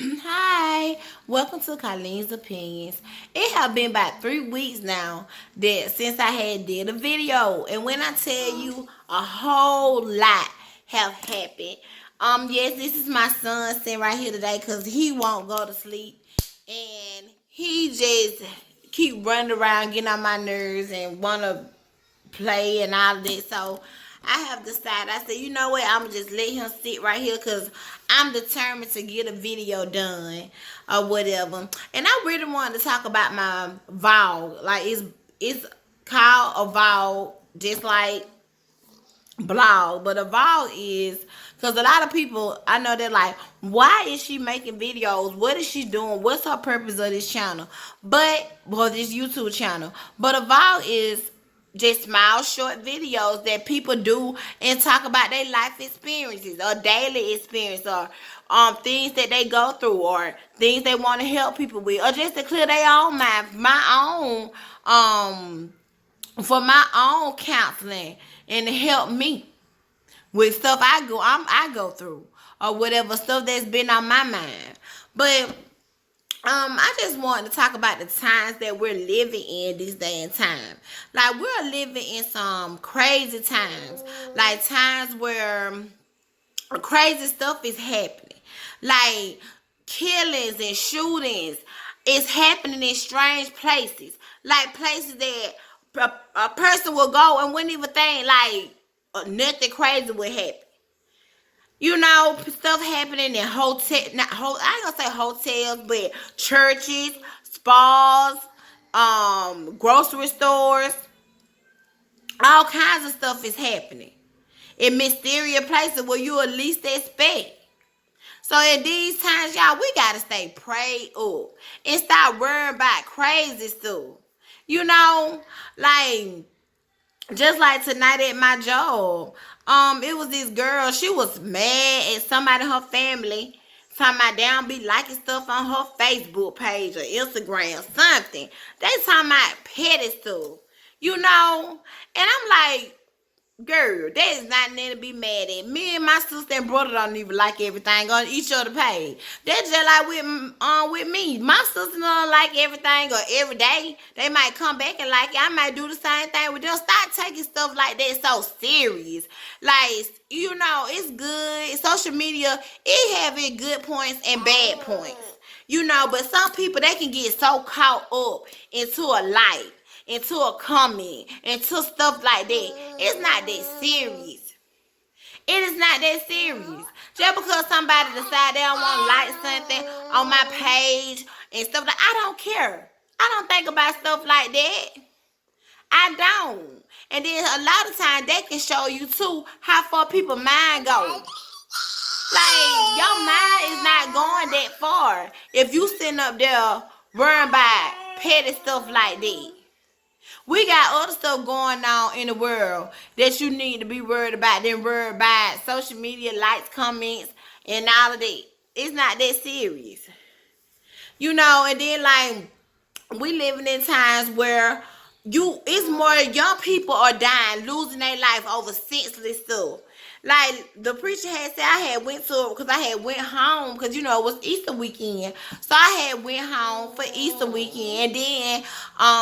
Hi, welcome to Colleen's Opinions. It have been about 3 weeks now that since I had did a video, and when I tell you a whole lot have happened. Yes, this is my son sitting right here today because he won't go to sleep, and he just keep running around getting on my nerves and wanna play and all of that. So I have decided, I said, you know what, I'm just let him sit right here because I'm determined to get a video done or whatever. And I really wanted to talk about my vlog. Like it's called a vlog, just like blog, but a vlog is because a lot of people I know they're like, why is she making videos? What is she doing? What's her purpose of this channel? This YouTube channel. But a vlog is just small short videos that people do and talk about their life experiences or daily experience or things that they go through or things they want to help people with or just to clear their own mind. For my own counseling and to help me with stuff I go through or whatever stuff that's been on my mind. But I just wanted to talk about the times that we're living in this day and time. Like we're living in some crazy times. Like times where crazy stuff is happening. Like killings and shootings is happening in strange places. Like places that a person will go and wouldn't even think like nothing crazy would happen. You know, stuff happening in I ain't gonna say hotels, but churches, spas, grocery stores, all kinds of stuff is happening in mysterious places where you at least expect. So in these times, y'all, we gotta stay prayed up and stop worrying about crazy stuff. You know, like just like tonight at my job, it was this girl. She was mad at somebody in her family. Talking about they don't be liking stuff on her Facebook page or Instagram, something. They talking about petty stuff, you know. And I'm like, girl, that is not nothing to be mad at. Me and my sister and brother don't even like everything on each other page. That's just like with me. My sister don't like everything or every day. They might come back and like it. I might do the same thing with them. Stop taking stuff like that so serious. Like, you know, it's good. Social media, it have its good points and bad points. You know, but some people, they can get so caught up into a life, into a comment, into stuff like that. It's not that serious. It is not that serious. Just because somebody decide they don't want to like something on my page and stuff like, I don't care. I don't think about stuff like that. I don't. And then a lot of times they can show you too how far people mind goes. Like your mind is not going that far if you sitting up there worrying about petty stuff like that. We got other stuff going on in the world that you need to be worried about than worried about social media likes, comments, and all of that. It's not that serious. You know, and then like we living in times where it's more young people are dying, losing their life over senseless stuff. Like the preacher had said, I had went to because I had went home because you know it was Easter weekend, so I had went home for Easter weekend. And then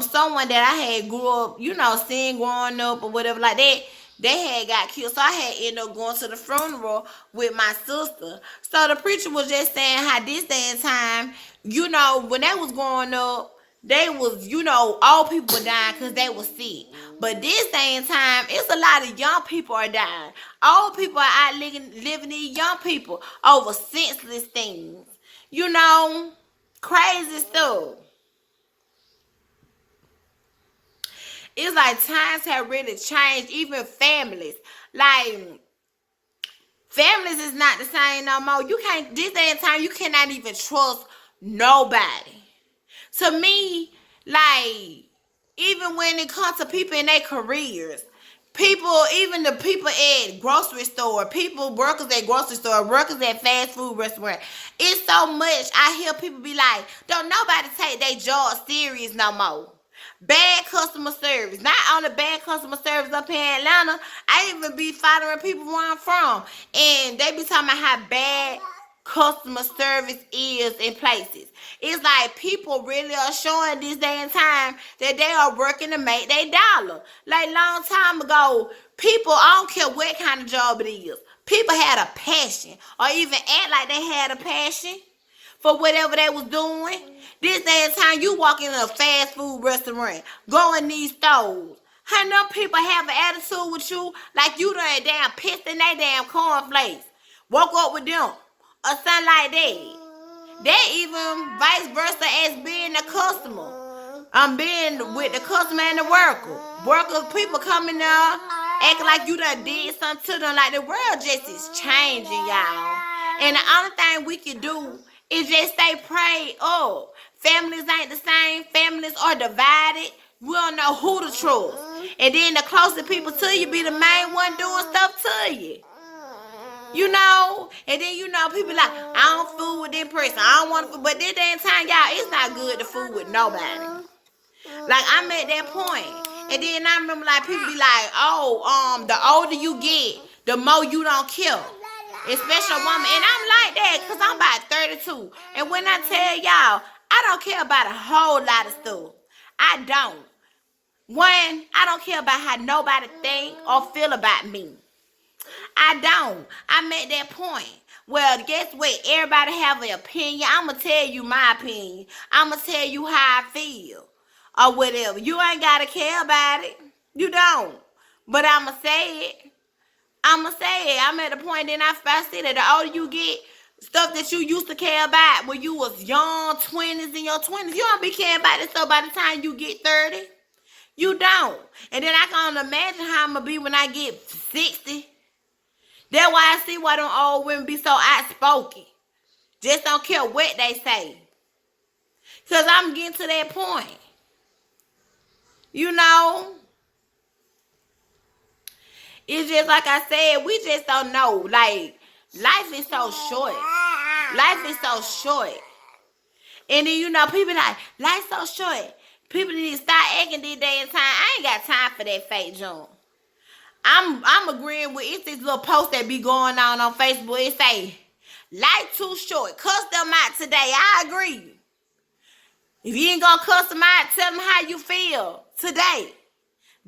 someone that I had grew up, you know, seeing growing up or whatever like that, they had got killed, so I had ended up going to the funeral with my sister. So the preacher was just saying how this day and time, you know, when they was growing up, they was, you know, old people were dying because they was sick. But this day and time, it's a lot of young people are dying. Old people are out living these young people over senseless things. You know, crazy stuff. It's like times have really changed, even families. Like, families is not the same no more. You can't, this day and time, you cannot even trust nobody. To me, like, even when it comes to people in their careers, people, even the people at grocery store, people, workers at grocery store, workers at fast food restaurant, it's so much. I hear people be like, don't nobody take their job serious no more. Bad customer service. Not only bad customer service up here in Atlanta, I even be following people where I'm from. And they be talking about how bad customer service is in places. It's like people really are showing this day and time that they are working to make their dollar. Like long time ago, people, I don't care what kind of job it is, people had a passion or even act like they had a passion for whatever they was doing. This day and time, you walk in a fast food restaurant, go in these stores. How them people have an attitude with you like you done damn pissed in their damn cornflakes. Woke up with them or something like that. That even vice versa as being the customer. I'm being with the customer and the worker. Workers, people coming there acting like you done did something to them. Like the world just is changing, y'all. And the only thing we can do is just stay prayed up. Families ain't the same. Families are divided. We don't know who to trust. And then the closer people to you be the main one doing stuff to you. You know? And then, you know, people like, I don't fool with this person. I don't want to fool. But this damn time, y'all, it's not good to fool with nobody. Like, I'm at that point. And then I remember, like, people be like, oh, the older you get, the more you don't care. Especially a woman. And I'm like that because I'm about 32. And when I tell y'all, I don't care about a whole lot of stuff. I don't. One, I don't care about how nobody think or feel about me. I don't. I'm at that point. Well, guess what? Everybody have an opinion. I'm going to tell you my opinion. I'm going to tell you how I feel. Or whatever. You ain't got to care about it. You don't. But I'm going to say it. I'm going to say it. I'm at the point then I see that the older you get, stuff that you used to care about when you was young, 20s, in your 20s, you don't be caring about this stuff by the time you get 30. You don't. And then I can only imagine how I'm going to be when I get 60. That's why I see why them old women be so outspoken. Just don't care what they say. Because I'm getting to that point. You know? It's just like I said, we just don't know. Like, life is so short. Life is so short. And then, you know, people like, life's so short. People need to start acting this day and time. I ain't got time for that fake junk. I'm agreeing with it's this little post that be going on Facebook. It say, life too short. Cuss them out today. I agree. If you ain't gonna cuss them out, tell them how you feel today.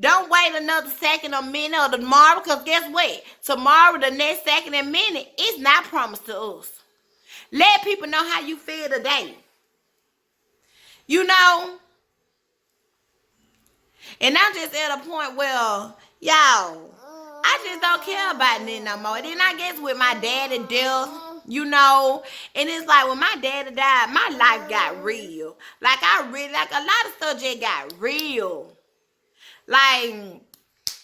Don't wait another second or minute or tomorrow, because guess what? Tomorrow, the next second and minute, it's not promised to us. Let people know how you feel today. You know? And I'm just at a point where, y'all, I just don't care about it no more. And then I guess with my daddy death, you know, and it's like when my daddy died, my life got real. Like a lot of stuff just got real. Like,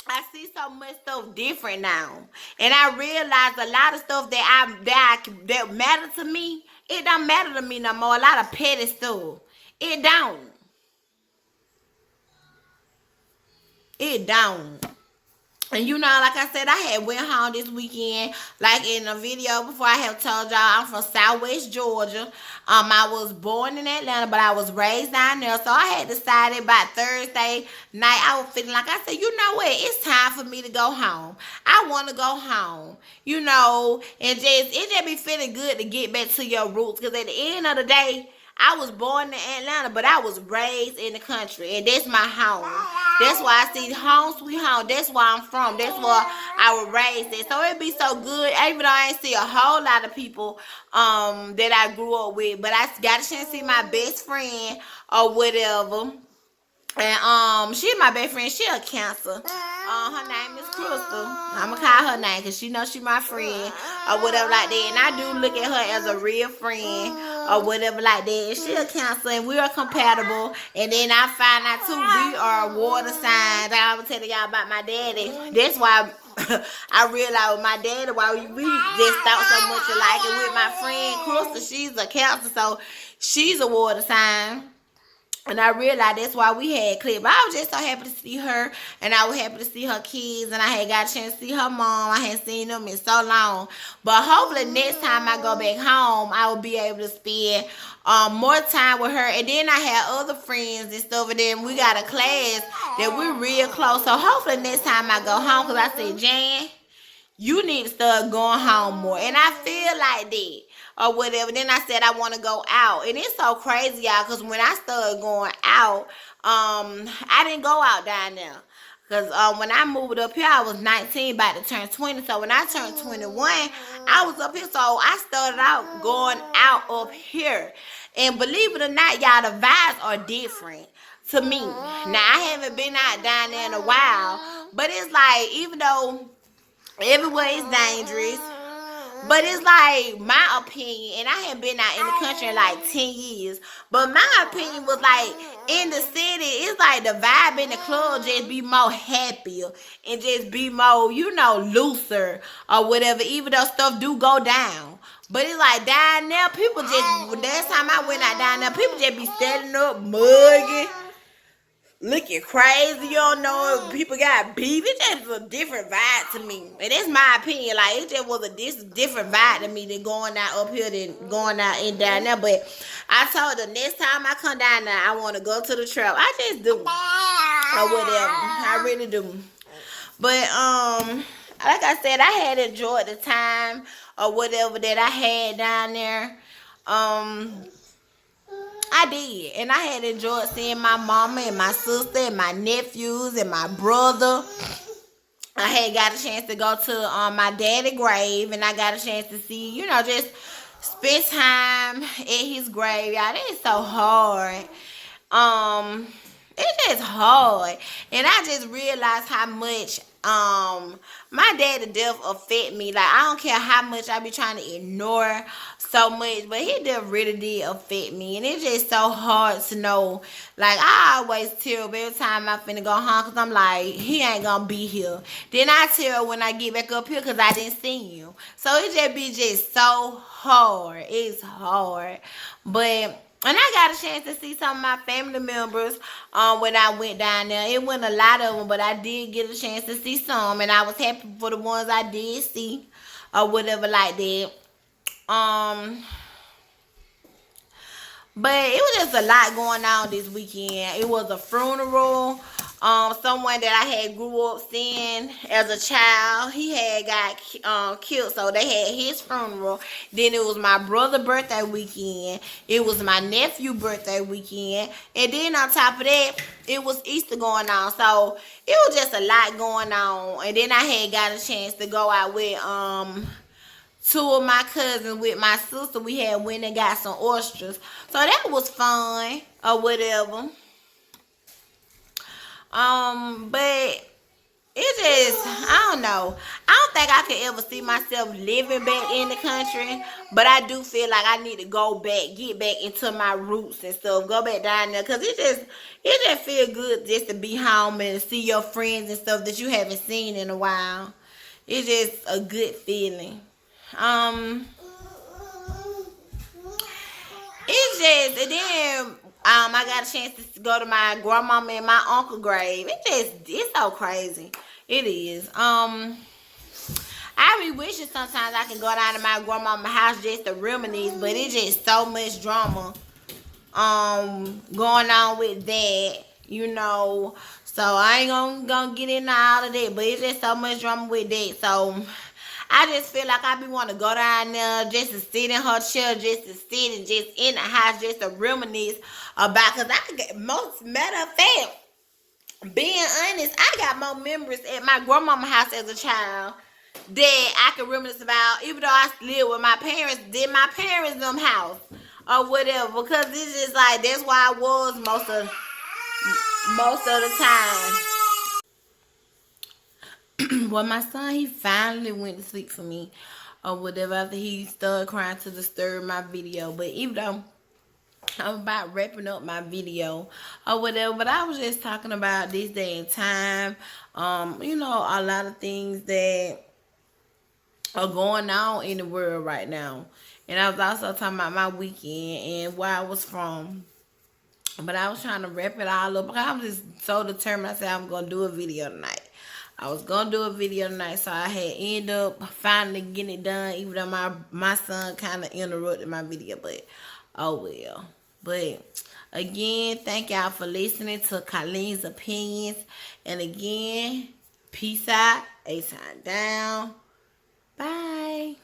I see so much stuff different now. And I realize a lot of stuff that matter to me, it don't matter to me no more. A lot of petty stuff. It don't. It don't. And you know, like I said, I had went home this weekend. Like in a video before, I have told y'all I'm from Southwest Georgia. I was born in Atlanta, but I was raised down there. So I had decided by Thursday night, I was feeling like, I said, you know what? It's time for me to go home. I want to go home. You know, and it just be feeling good to get back to your roots. Because at the end of the day, I was born in Atlanta, but I was raised in the country, and that's my home. That's why I see home sweet home. That's where I'm from. That's where I was raised at. So it'd be so good, even though I ain't see a whole lot of people that I grew up with, but I got a chance to see my best friend or whatever. And she's my best friend. She a Cancer. Her name is Crystal. I'ma call her name because she knows she my friend or whatever like that. And I do look at her as a real friend or whatever like that. And she a Cancer and we are compatible. And then I find out too we are water signs. I was telling y'all about my daddy. That's why I realized with my daddy why we just thought so much alike. And with my friend Crystal, she's a Cancer, so she's a water sign. And I realized that's why we had clip. I was just so happy to see her. And I was happy to see her kids. And I had got a chance to see her mom. I hadn't seen them in so long. But hopefully next time I go back home, I will be able to spend more time with her. And then I had other friends and stuff. And then we got a class that we're real close. So hopefully next time I go home, because I said, Jan, you need to start going home more. And I feel like that. or whatever. Then I said I want to go out. And it's so crazy, y'all, because when I started going out, I didn't go out down there. Because when I moved up here, I was 19, about to turn 20. So when I turned 21, I was up here. So I started out going out up here. And believe it or not, y'all, the vibes are different to me. Now, I haven't been out down there in a while. But it's like, even though everywhere is dangerous, but it's like my opinion, and I haven't been out in the country in like 10 years, but my opinion was like in the city, it's like the vibe in the club just be more happier and just be more, looser or whatever, even though stuff do go down. But it's like down there, people just, last time I went out down there, people just be standing up, mugging, looking crazy. You don't know if people got beef. It just was a different vibe to me. And that's my opinion. Like, it just was a different vibe to me than going out up here than going out and down there. But I told her, next time I come down there, I want to go to the trap. I just do. Or whatever. I really do. But, like I said, I had enjoyed the time or whatever that I had down there. I did, and I had enjoyed seeing my mama and my sister and my nephews and my brother. I had got a chance to go to my daddy's grave, and I got a chance to see, just spend time at his grave. Y'all, that is so hard. It's just hard, and I just realized how much my dad's death affect me. Like, I don't care how much I be trying to ignore so much, but his death really did affect me, and it's just so hard to know. Like, I always tell every time I finna go home, because I'm like, he ain't gonna be here. Then I tell when I get back up here, because I didn't see him. So it just be just so hard. It's hard. But and I got a chance to see some of my family members when I went down there. It wasn't a lot of them, but I did get a chance to see some. And I was happy for the ones I did see or whatever like that. But it was just a lot going on this weekend. It was a funeral. Someone that I had grew up seeing as a child, he had got killed, so they had his funeral. Then it was my brother's birthday weekend. It was my nephew's birthday weekend, and then on top of that, it was Easter going on. So it was just a lot going on. And then I had got a chance to go out with two of my cousins with my sister. We had went and got some oysters, so that was fun or whatever. But it just, I don't know. I don't think I could ever see myself living back in the country, but I do feel like I need to go back, get back into my roots and stuff, go back down there, because it just feel good just to be home and see your friends and stuff that you haven't seen in a while. It's just a good feeling. It's just, and then I got a chance to go to my grandmama and my uncle grave. It's so crazy. It is. I be wishing sometimes I can go down to my grandmama's house just to reminisce, but it's just so much drama going on with that, So I ain't gonna get into all of that, but it's just so much drama with that. So I just feel like I be want to go down there just to sit in her chair, just to sit and just in the house, just to reminisce about. Because matter of fact, being honest, I got more memories at my grandmama's house as a child that I can reminisce about, even though I lived with my parents, than my parents' house or whatever. Because it's just like, that's where I was most of the time. Well, my son, he finally went to sleep for me or whatever after he started crying to disturb my video. But even though I'm about wrapping up my video or whatever, but I was just talking about this day and time, a lot of things that are going on in the world right now. And I was also talking about my weekend and where I was from. But I was trying to wrap it all up. I was just so determined. I said I'm going to do a video tonight. I was going to do a video tonight, so I had ended up finally getting it done, even though my son kind of interrupted my video, but oh well. But again, thank y'all for listening to Colleen's Opinions. And again, peace out, A-Sign down. Bye.